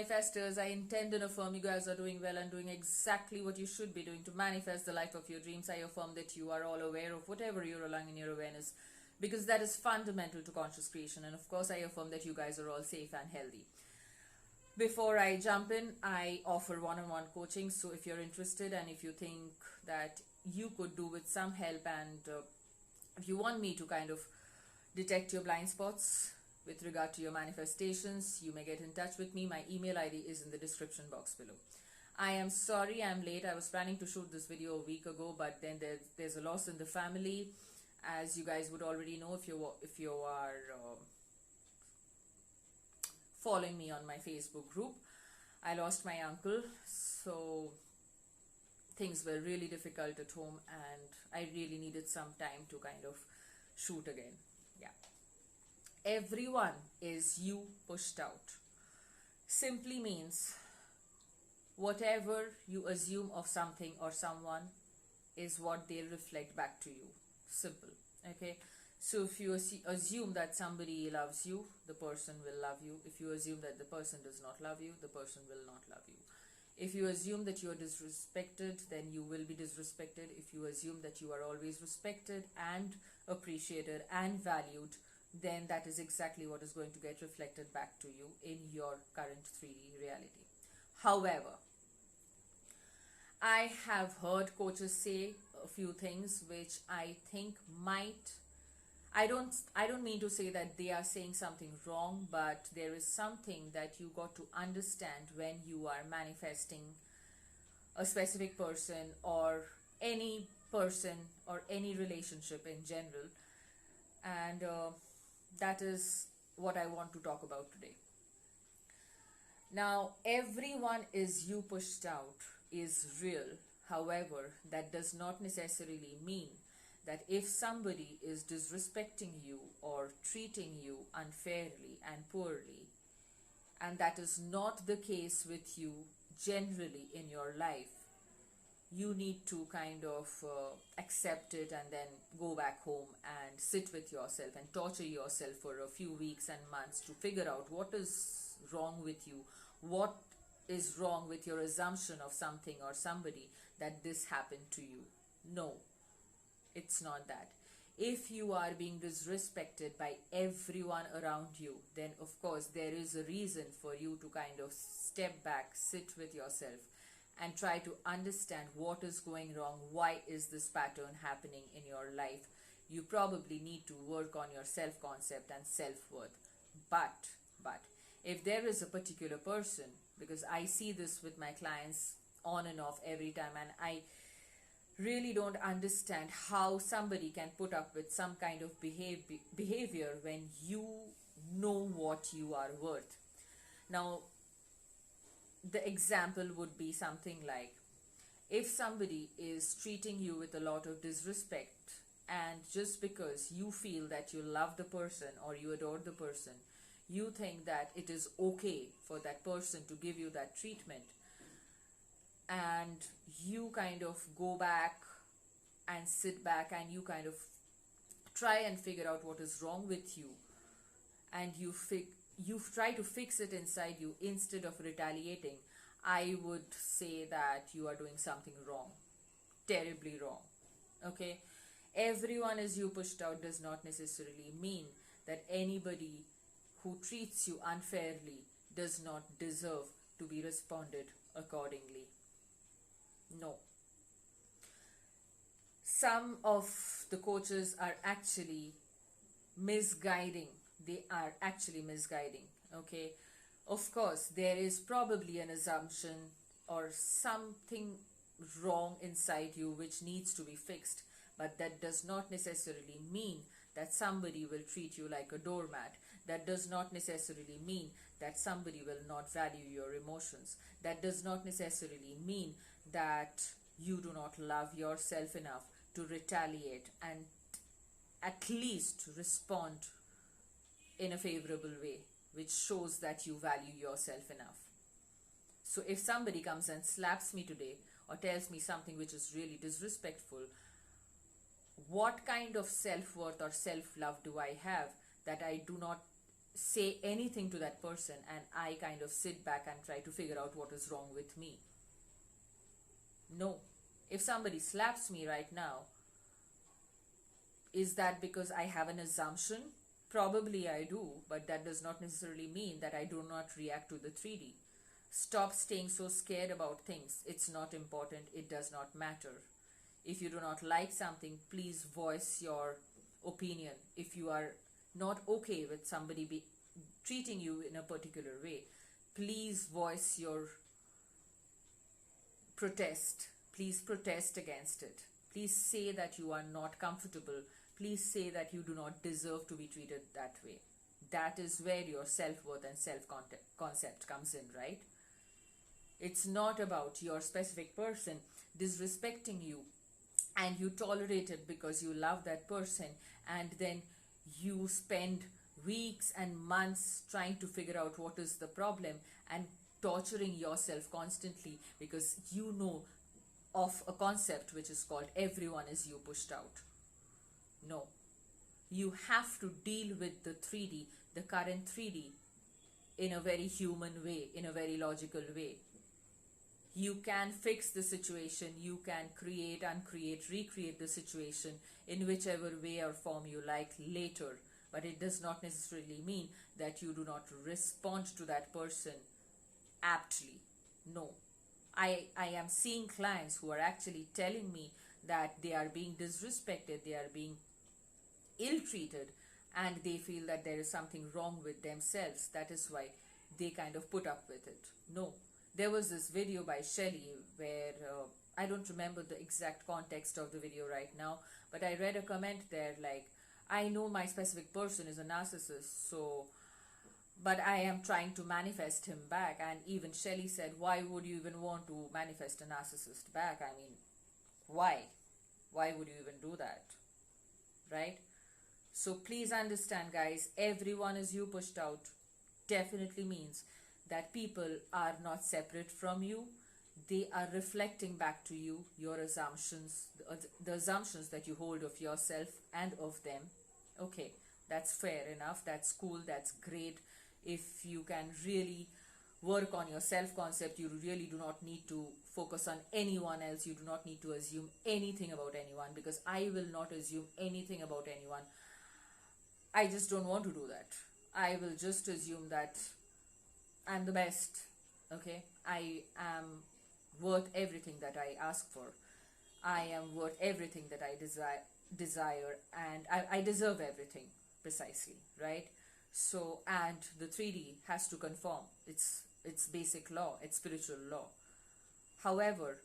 manifestors, I intend and affirm you guys are doing well and doing exactly what you should be doing to manifest the life of your dreams. I affirm that you are all aware of whatever you're allowing in your awareness, because that is fundamental to conscious creation. And of course, I affirm that you guys are all safe and healthy. Before I jump in, I offer one-on-one coaching. So if you're interested and if you think that you could do with some help, and if you want me to kind of detect your blind spots with regard to your manifestations, you may get in touch with me. My email ID is in the description box below. I am sorry I'm late. I was planning to shoot this video a week ago, but then there's a loss in the family. As you guys would already know, if you are following me on my Facebook group, I lost my uncle, so things were really difficult at home and I really needed some time to kind of shoot again. Yeah. Everyone is you pushed out simply means whatever you assume of something or someone is what they reflect back to you. Simple. Okay. So if you assume that somebody loves you, the person will love you. If you assume that the person does not love you, the person will not love you. If you assume that you are disrespected, then you will be disrespected. If you assume that you are always respected and appreciated and valued, then that is exactly what is going to get reflected back to you in your current 3D reality. However, I have heard coaches say a few things which I think might, I don't mean to say that they are saying something wrong, but there is something that you got to understand when you are manifesting a specific person or any person or any relationship in general. And that is what I want to talk about today. Now, everyone is you pushed out is real. However, that does not necessarily mean that if somebody is disrespecting you or treating you unfairly and poorly, and that is not the case with you generally in your life, you need to kind of accept it and then go back home and sit with yourself and torture yourself for a few weeks and months to figure out what is wrong with you, what is wrong with your assumption of something or somebody that this happened to you. No, it's not that. If you are being disrespected by everyone around you, then of course there is a reason for you to kind of step back, sit with yourself and try to understand what is going wrong. Why is this pattern happening in your life? You probably need to work on your self-concept and self-worth. But if there is a particular person, because I see this with my clients on and off every time, and I really don't understand how somebody can put up with some kind of behavior when you know what you are worth. Now, the example would be something like, if somebody is treating you with a lot of disrespect, and just because you feel that you love the person or you adore the person, you think that it is okay for that person to give you that treatment, and you kind of go back and sit back and you kind of try and figure out what is wrong with you, and you try to fix it inside you instead of retaliating, I would say that you are doing something wrong, terribly wrong. Okay, everyone is you pushed out does not necessarily mean that anybody who treats you unfairly does not deserve to be responded accordingly. No. Some of the coaches are actually misguiding. They are actually misguiding. Okay. Of course, there is probably an assumption or something wrong inside you which needs to be fixed, but that does not necessarily mean that somebody will treat you like a doormat. That does not necessarily mean that somebody will not value your emotions. That does not necessarily mean that you do not love yourself enough to retaliate and at least respond in a favorable way, which shows that you value yourself enough. So if somebody comes and slaps me today or tells me something which is really disrespectful, what kind of self-worth or self-love do I have that I do not say anything to that person and I kind of sit back and try to figure out what is wrong with me. No. If somebody slaps me right now, is that because I have an assumption? Probably I do, but that does not necessarily mean that I do not react to the 3D. Stop staying so scared about things. It's not important. It does not matter. If you do not like something, please voice your opinion. If you are not okay with somebody treating you in a particular way, please voice your protest. Please protest against it. Please say that you are not comfortable. Please say that you do not deserve to be treated that way. That is where your self-worth and self-concept comes in, right? It's not about your specific person disrespecting you and you tolerate it because you love that person, and then you spend weeks and months trying to figure out what is the problem and torturing yourself constantly because you know of a concept which is called everyone is you pushed out. No. You have to deal with the 3D, the current 3D, in a very human way, in a very logical way. You can fix the situation, you can create, uncreate, recreate the situation in whichever way or form you like later. But it does not necessarily mean that you do not respond to that person aptly. No. I am seeing clients who are actually telling me that they are being disrespected, they are being ill-treated, and they feel that there is something wrong with themselves. That is why they kind of put up with it. No. There was this video by Shelley where, I don't remember the exact context of the video right now, but I read a comment there like, I know my specific person is a narcissist, but I am trying to manifest him back. And even Shelley said, why would you even want to manifest a narcissist back? I mean, why? Why would you even do that? Right? So please understand, guys, everyone is you pushed out definitely means that people are not separate from you. They are reflecting back to you your assumptions, the assumptions that you hold of yourself and of them. Okay, that's fair enough. That's cool. That's great. If you can really work on your self-concept, you really do not need to focus on anyone else. You do not need to assume anything about anyone, because I will not assume anything about anyone. I just don't want to do that. I will just assume that I'm the best. Okay, I am worth everything that I ask for. I am worth everything that I desire, and I deserve everything, precisely, right? So, and the 3D has to conform. It's basic law, it's spiritual law. However,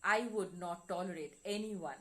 I would not tolerate anyone.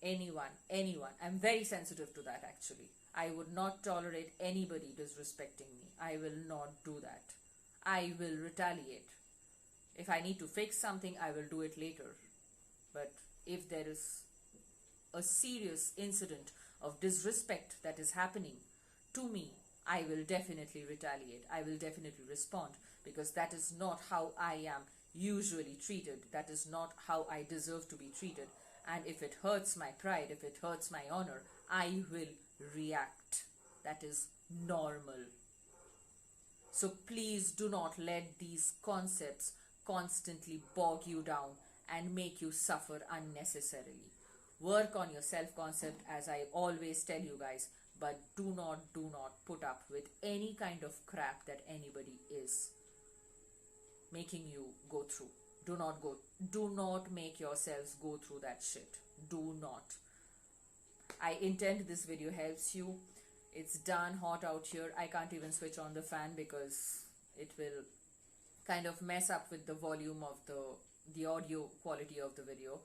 I'm very sensitive to that actually. I would not tolerate anybody disrespecting me. I will not do that. I will retaliate. If I need to fix something, I will do it later. But if there is a serious incident of disrespect that is happening to me, I will definitely retaliate. I will definitely respond, because that is not how I am usually treated. That is not how I deserve to be treated. And if it hurts my pride, if it hurts my honor, I will react. That is normal. So please do not let these concepts constantly bog you down and make you suffer unnecessarily. Work on your self-concept, as I always tell you guys, but do not put up with any kind of crap that anybody is making you go through. Do not make yourselves go through that shit. Do not. I intend this video helps you. It's darn hot out here. I can't even switch on the fan because it will kind of mess up with the volume of the audio quality of the video.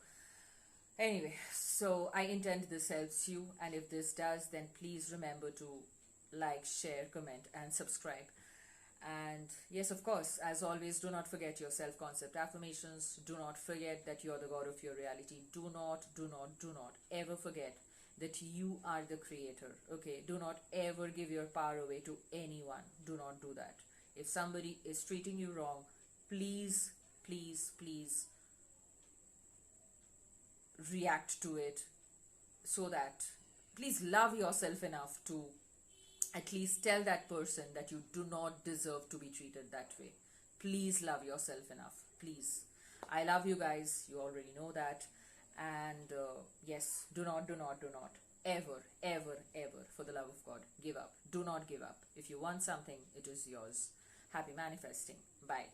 Anyway, so I intend this helps you, and if this does, then please remember to like, share, comment and subscribe. And yes, of course, as always, do not forget your self-concept affirmations. Do not forget that you are the god of your reality. Do not ever forget that you are the creator. Okay, do not ever give your power away to anyone. Do not do that. If somebody is treating you wrong, please react to it, so that please love yourself enough to at least tell that person that you do not deserve to be treated that way. Please love yourself enough. Please. I love you guys. You already know that. And yes, do not ever, ever, ever, for the love of God, give up. Do not give up. If you want something, it is yours. Happy manifesting. Bye.